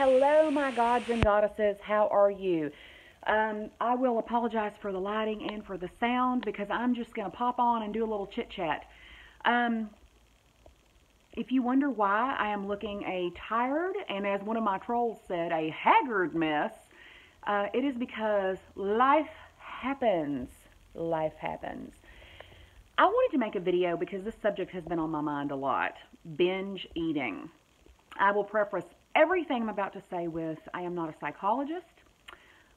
Hello, my gods and goddesses. How are you? I will apologize for the lighting and for the sound because I'm just going to pop on and do a little chit chat. Um, if you wonder why I am looking a tired and, as one of my trolls said, a haggard mess, it is because life happens. Life happens. I wanted to make a video because this subject has been on my mind a lot. Binge eating. I will preface everything I'm about to say with, I am not a psychologist.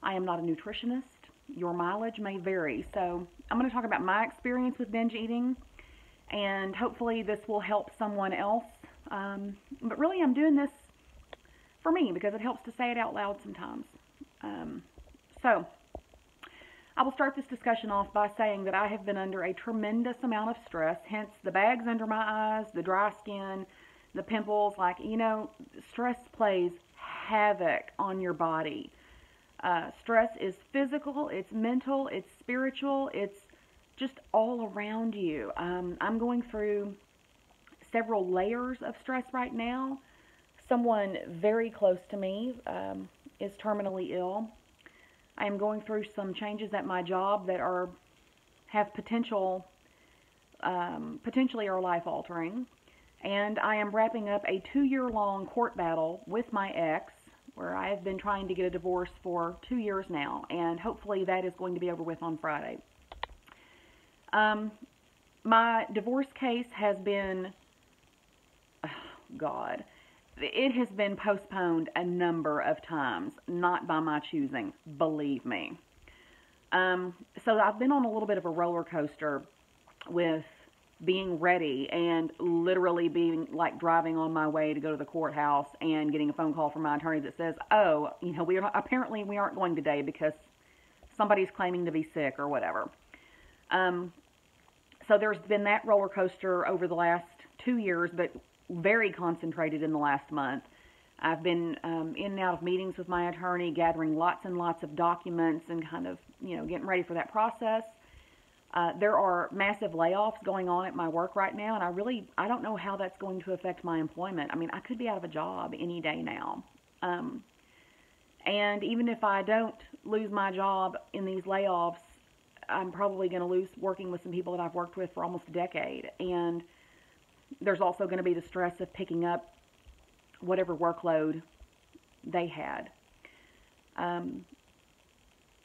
I am not a nutritionist. Your mileage may vary. So I'm going to talk about my experience with binge eating, and hopefully this will help someone else. But really I'm doing this for me because it helps to say it out loud sometimes. So I will start this discussion off by saying that I have been under a tremendous amount of stress, hence the bags under my eyes, the dry skin, the pimples. Stress plays havoc on your body. Stress is physical, it's mental, it's spiritual, it's just all around you. I'm going through several layers of stress right now. Someone very close to me is terminally ill. I am going through some changes at my job that have potentially are life altering. And I am wrapping up a 2-year-long court battle with my ex, where I have been trying to get a divorce for 2 years now, and hopefully that is going to be over with on Friday. My divorce case has been, it has been postponed a number of times, not by my choosing, believe me. So I've been on a little bit of a roller coaster with being ready and literally being like driving on my way to go to the courthouse and getting a phone call from my attorney that says, oh, we aren't going today because somebody's claiming to be sick or whatever. So there's been that roller coaster over the last 2 years, but very concentrated in the last month. I've been in and out of meetings with my attorney, gathering lots and lots of documents and kind of, getting ready for that process. There are massive layoffs going on at my work right now, and I don't know how that's going to affect my employment. I mean, I could be out of a job any day now. And even if I don't lose my job in these layoffs, I'm probably going to lose working with some people that I've worked with for almost a decade. And there's also going to be the stress of picking up whatever workload they had.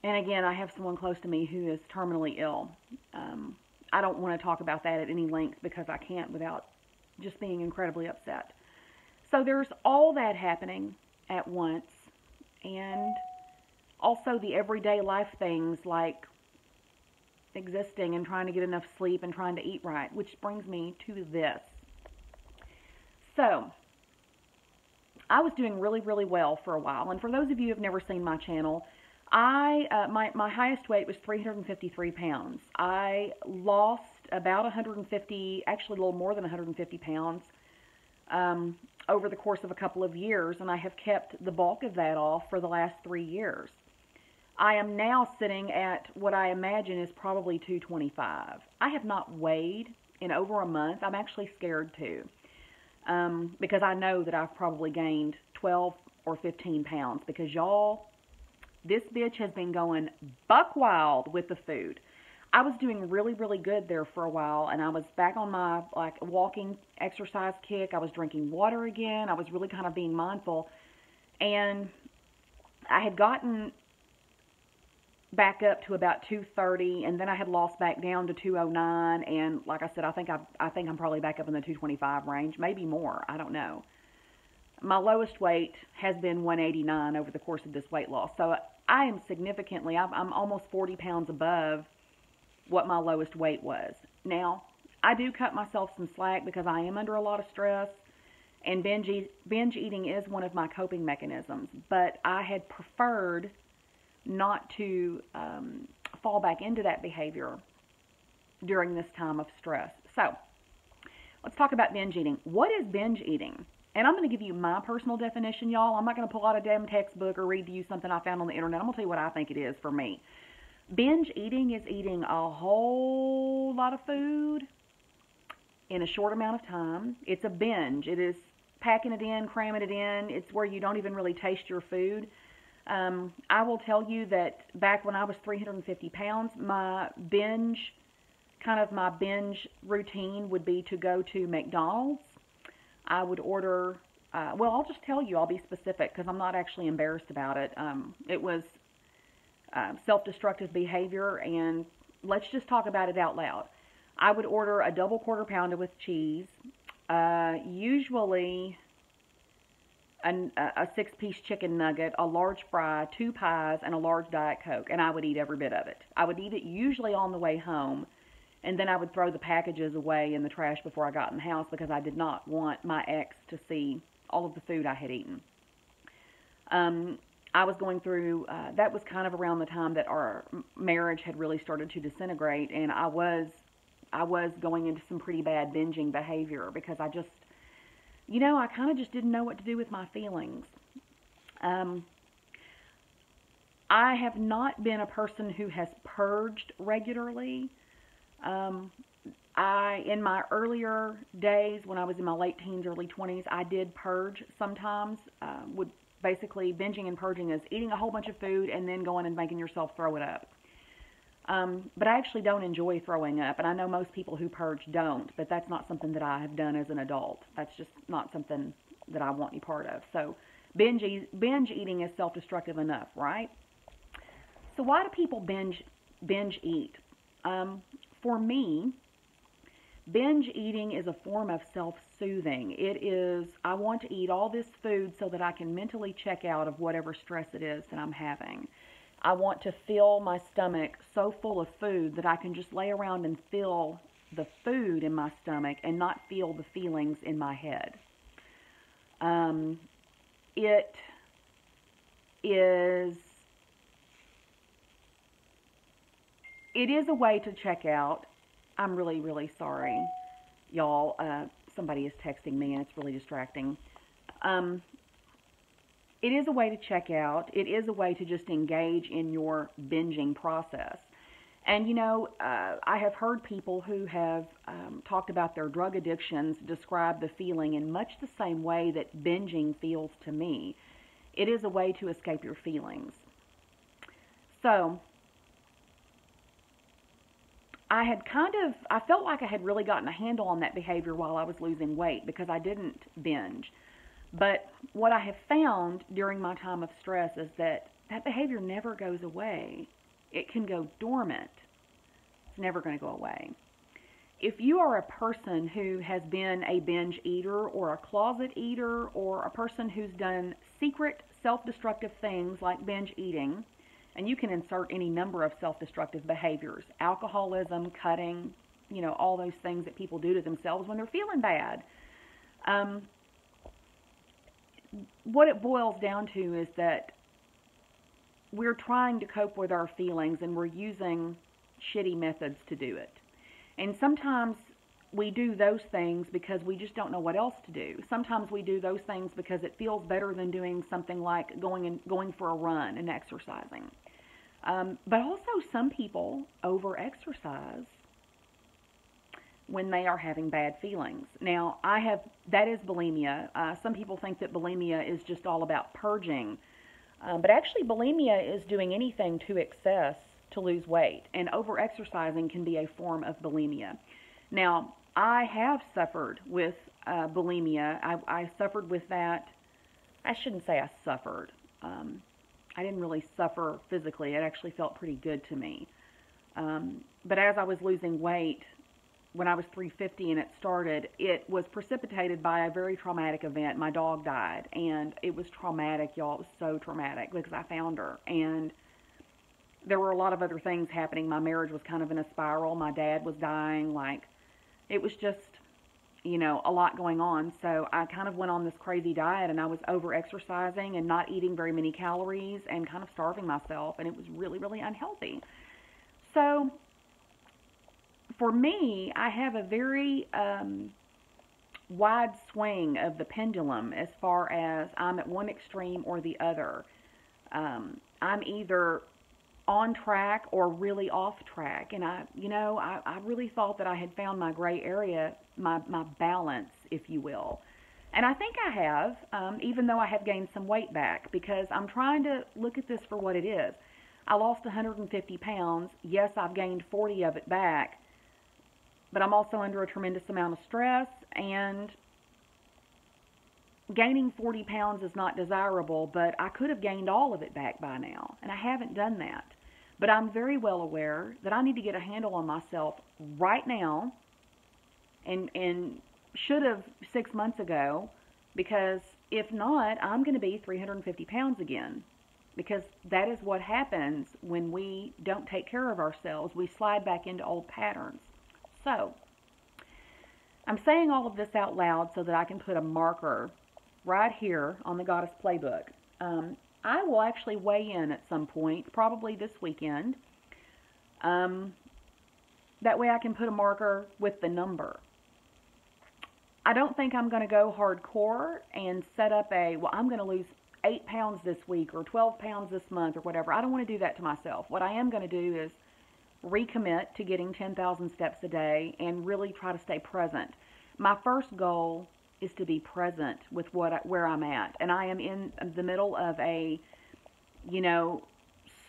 And again, I have someone close to me who is terminally ill. I don't want to talk about that at any length because I can't without just being incredibly upset. So there's all that happening at once, and also the everyday life things like existing and trying to get enough sleep and trying to eat right, which brings me to this. So I was doing really, really well for a while, and for those of you who have never seen my channel, my highest weight was 353 pounds. I lost about 150, actually a little more than 150 pounds over the course of a couple of years, and I have kept the bulk of that off for the last 3 years. I am now sitting at what I imagine is probably 225. I have not weighed in over a month. I'm actually scared to because I know that I've probably gained 12 or 15 pounds because y'all, this bitch has been going buck wild with the food. I was doing really, really good there for a while, and I was back on my walking exercise kick. I was drinking water again. I was really kind of being mindful, and I had gotten back up to about 230, and then I had lost back down to 209, and like I said, I think I'm probably back up in the 225 range, maybe more. I don't know. My lowest weight has been 189 over the course of this weight loss. So I am significantly, I'm almost 40 pounds above what my lowest weight was. Now, I do cut myself some slack because I am under a lot of stress, and binge eating is one of my coping mechanisms. But I had preferred not to fall back into that behavior during this time of stress. So let's talk about binge eating. What is binge eating? And I'm going to give you my personal definition, y'all. I'm not going to pull out a damn textbook or read to you something I found on the internet. I'm going to tell you what I think it is for me. Binge eating is eating a whole lot of food in a short amount of time. It's a binge. It is packing it in, cramming it in. It's where you don't even really taste your food. I will tell you that back when I was 350 pounds, my binge routine would be to go to McDonald's. I would order, well, I'll just tell you, I'll be specific because I'm not actually embarrassed about it. It was self-destructive behavior, and let's just talk about it out loud. I would order a double quarter pounder with cheese, usually a six-piece chicken nugget, a large fry, two pies, and a large Diet Coke, and I would eat every bit of it. I would eat it usually on the way home, and then I would throw the packages away in the trash before I got in the house because I did not want my ex to see all of the food I had eaten. I was going through, that was kind of around the time that our marriage had really started to disintegrate, and I was going into some pretty bad binging behavior because I just, I kind of just didn't know what to do with my feelings. I have not been a person who has purged regularly. In my earlier days, when I was in my late teens, early 20s, I did purge sometimes. Basically, binging and purging is eating a whole bunch of food and then going and making yourself throw it up. But I actually don't enjoy throwing up, and I know most people who purge don't, but that's not something that I have done as an adult. That's just not something that I want any part of. So binge eating is self-destructive enough, right? So why do people binge eat? For me, binge eating is a form of self-soothing. It is, I want to eat all this food so that I can mentally check out of whatever stress it is that I'm having. I want to fill my stomach so full of food that I can just lay around and feel the food in my stomach and not feel the feelings in my head. It is a way to check out. I'm really, really sorry, y'all. Somebody is texting me and it's really distracting. It is a way to check out. It is a way to just engage in your binging process. And, I have heard people who have talked about their drug addictions describe the feeling in much the same way that binging feels to me. It is a way to escape your feelings. So, I felt like I had really gotten a handle on that behavior while I was losing weight because I didn't binge. But what I have found during my time of stress is that behavior never goes away. It can go dormant. It's never going to go away. If you are a person who has been a binge eater or a closet eater or a person who's done secret self-destructive things like binge eating, and you can insert any number of self-destructive behaviors, alcoholism, cutting, all those things that people do to themselves when they're feeling bad. What it boils down to is that we're trying to cope with our feelings and we're using shitty methods to do it. And sometimes we do those things because we just don't know what else to do. Sometimes we do those things because it feels better than doing something like going for a run and exercising. But also some people over-exercise when they are having bad feelings. Now, that is bulimia. Some people think that bulimia is just all about purging. But actually, bulimia is doing anything to excess to lose weight. And over-exercising can be a form of bulimia. Now, I have suffered with bulimia. I suffered with that. I shouldn't say I suffered. I didn't really suffer physically. It actually felt pretty good to me. But as I was losing weight, when I was 350 and it started, it was precipitated by a very traumatic event. My dog died, and it was traumatic, y'all. It was so traumatic because I found her, and there were a lot of other things happening. My marriage was kind of in a spiral. My dad was dying. It was just, a lot going on. So I kind of went on this crazy diet, and I was over-exercising and not eating very many calories and kind of starving myself, and it was really, really unhealthy. So for me, I have a very wide swing of the pendulum as far as I'm at one extreme or the other. I'm either on track or really off track, and I really thought that I had found my gray area, my balance, if you will. And I think I have, even though I have gained some weight back, because I'm trying to look at this for what it is. I lost 150 pounds. Yes, I've gained 40 of it back, but I'm also under a tremendous amount of stress, and gaining 40 pounds is not desirable, but I could have gained all of it back by now, and I haven't done that. But I'm very well aware that I need to get a handle on myself right now, and should have 6 months ago, because if not, I'm going to be 350 pounds again. Because that is what happens when we don't take care of ourselves. We slide back into old patterns. So, I'm saying all of this out loud so that I can put a marker right here on the Goddess Playbook. I will actually weigh in at some point, probably this weekend. That way I can put a marker with the number. I don't think I'm going to go hardcore and set up well, I'm going to lose 8 pounds this week or 12 pounds this month or whatever. I don't want to do that to myself. What I am going to do is recommit to getting 10,000 steps a day and really try to stay present. My first goal is to be present with where I'm at. And I am in the middle of a,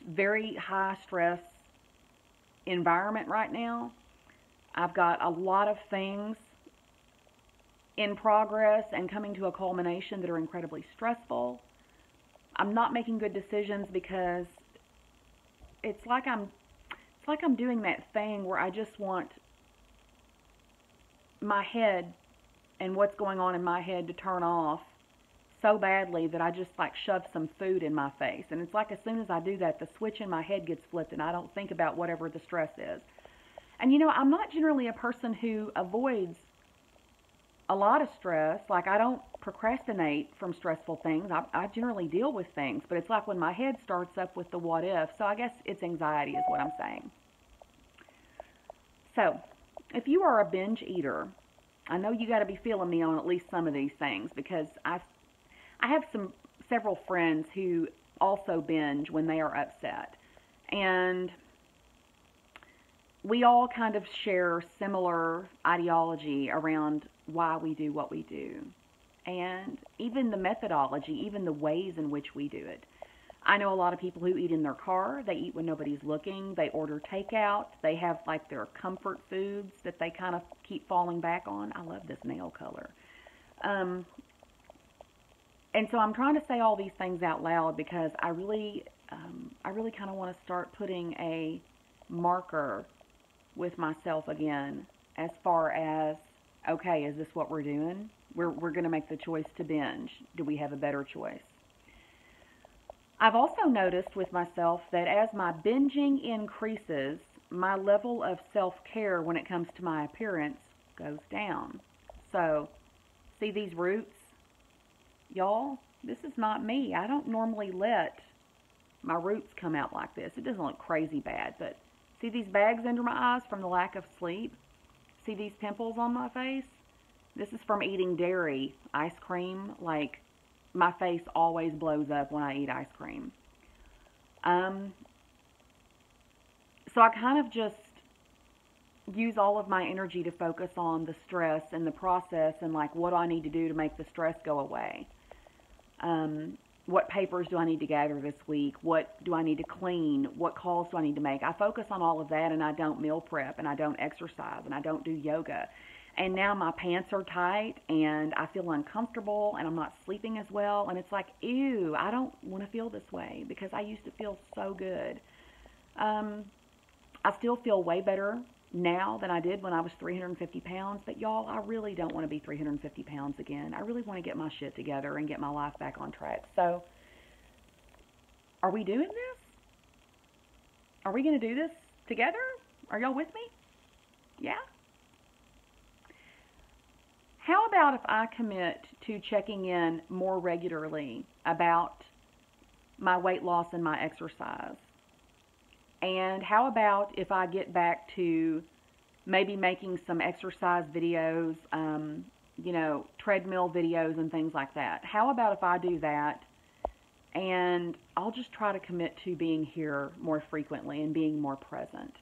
very high stress environment right now. I've got a lot of things in progress and coming to a culmination that are incredibly stressful. I'm not making good decisions because it's like I'm doing that thing where I just want my head and what's going on in my head to turn off so badly that I just shove some food in my face. And it's like as soon as I do that, the switch in my head gets flipped and I don't think about whatever the stress is. And I'm not generally a person who avoids a lot of stress. I don't procrastinate from stressful things. I generally deal with things, but it's like when my head starts up with the what if. So I guess it's anxiety is what I'm saying. So, if you are a binge eater, I know you got to be feeling me on at least some of these things, because I have several friends who also binge when they are upset. And we all kind of share similar ideology around why we do what we do. And even the methodology, even the ways in which we do it. I know a lot of people who eat in their car. They eat when nobody's looking. They order takeout. They have their comfort foods that they kind of keep falling back on. I love this nail color. And so I'm trying to say all these things out loud because I really kind of want to start putting a marker with myself again as far as, okay, is this what we're doing? We're going to make the choice to binge. Do we have a better choice? I've also noticed with myself that as my binging increases, my level of self-care when it comes to my appearance goes down. So, see these roots? Y'all, this is not me. I don't normally let my roots come out like this. It doesn't look crazy bad, but see these bags under my eyes from the lack of sleep? See these pimples on my face? This is from eating dairy, ice cream. My face always blows up when I eat ice cream. So I kind of just use all of my energy to focus on the stress and the process and what do I need to do to make the stress go away. What papers do I need to gather this week? What do I need to clean? What calls do I need to make? I focus on all of that, and I don't meal prep, and I don't exercise, and I don't do yoga. And now my pants are tight, and I feel uncomfortable, and I'm not sleeping as well. And it's ew, I don't want to feel this way because I used to feel so good. I still feel way better now than I did when I was 350 pounds. But y'all, I really don't want to be 350 pounds again. I really want to get my shit together and get my life back on track. So, are we doing this? Are we going to do this together? Are y'all with me? Yeah? How about if I commit to checking in more regularly about my weight loss and my exercise? And how about if I get back to maybe making some exercise videos, treadmill videos and things like that? How about if I do that and I'll just try to commit to being here more frequently and being more present?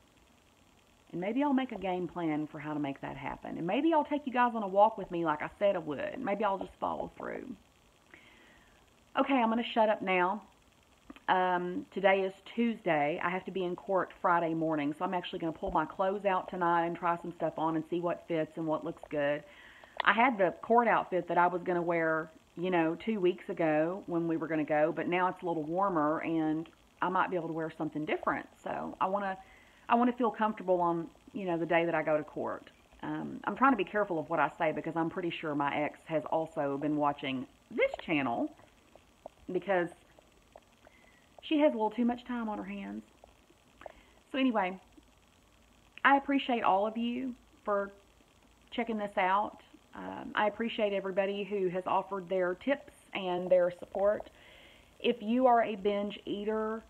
And maybe I'll make a game plan for how to make that happen. And maybe I'll take you guys on a walk with me like I said I would. Maybe I'll just follow through. Okay, I'm going to shut up now. Today is Tuesday. I have to be in court Friday morning, so I'm actually going to pull my clothes out tonight and try some stuff on and see what fits and what looks good. I had the court outfit that I was going to wear, 2 weeks ago when we were going to go, but now it's a little warmer and I might be able to wear something different. So I want to feel comfortable on, the day that I go to court. I'm trying to be careful of what I say because I'm pretty sure my ex has also been watching this channel because she has a little too much time on her hands. So anyway, I appreciate all of you for checking this out. I appreciate everybody who has offered their tips and their support. If you are a binge eater,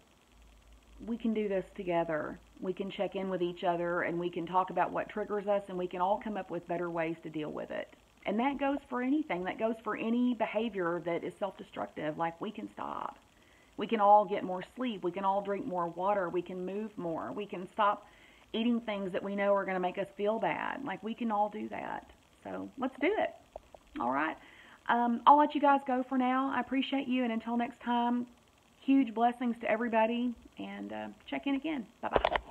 we can do this together. We can check in with each other and we can talk about what triggers us and we can all come up with better ways to deal with it. And that goes for anything. That goes for any behavior that is self-destructive. Like, we can stop. We can all get more sleep. We can all drink more water. We can move more. We can stop eating things that we know are going to make us feel bad. Like, we can all do that. So let's do it. All right. I'll let you guys go for now. I appreciate you. And until next time, huge blessings to everybody. And check in again. Bye-bye.